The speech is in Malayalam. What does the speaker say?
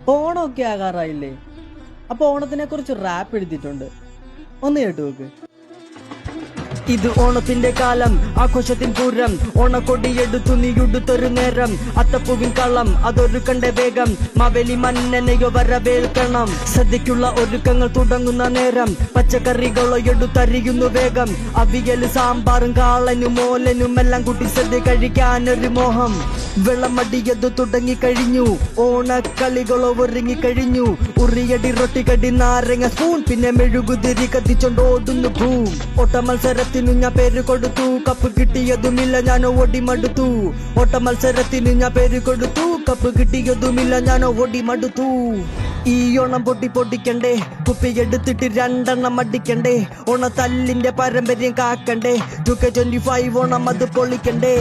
ഓണമൊക്കെ ആകാറായില്ലേ? അപ്പൊ ഓണത്തിനെ കുറിച്ച് റാപ്പ് എഴുതിയിട്ടുണ്ട്, ഒന്ന് കേട്ടു നോക്ക്. ഇത് ഓണത്തിന്റെ കാലം, ആഘോഷത്തിൻ പൂരം, ഓണക്കൊടിയെടുത്തു നീയുടുത്തൊരു നേരം, അത്തപ്പൂവിൻ കള്ളം അതൊരുക്കണ്ട വേഗം, മാവേലി മന്നനെയോ വരവേൽക്കണം. സദ്യക്കുള്ള ഒരുക്കങ്ങൾ തുടങ്ങുന്ന നേരം, പച്ചക്കറികളോ എടുത്തരിയുന്നു വേഗം, അവിയല് സാമ്പാറും കാളനും മോലനും എല്ലാം കൂട്ടി സദ്യ കഴിക്കാനൊരു മോഹം. വെള്ളമടിയതു തുടങ്ങിക്കഴിഞ്ഞു, ഓണക്കളികളോ ഒരുങ്ങിക്കഴിഞ്ഞു, ഉറിയടി റൊട്ടിക്കടി നാരങ്ങ സ്പൂൺ, പിന്നെ മെഴുകുതിരി കത്തിച്ചോണ്ടോടുന്നു ഭൂം. ഓട്ട മത്സരത്തിനു ഞാൻ പേര് കൊടുത്തു, കപ്പ് കിട്ടിയതുമില്ല ഞാനോ ഓടി മടുത്തു. ഓട്ട മത്സരത്തിന് ഞാൻ പേര് കൊടുത്തു, കപ്പ് കിട്ടിയതുമില്ല ഞാനോ ഓടി മടുത്തു. ഈ ഓണം പൊട്ടിക്കണ്ടേ, കുപ്പിയെടുത്തിട്ട് 2 എണ്ണം അടിക്കണ്ടേ, ഓണത്തല്ലിന്റെ പാരമ്പര്യം കാക്കണ്ടേ, 2K25 ഓണം അത് പൊളിക്കണ്ടേ.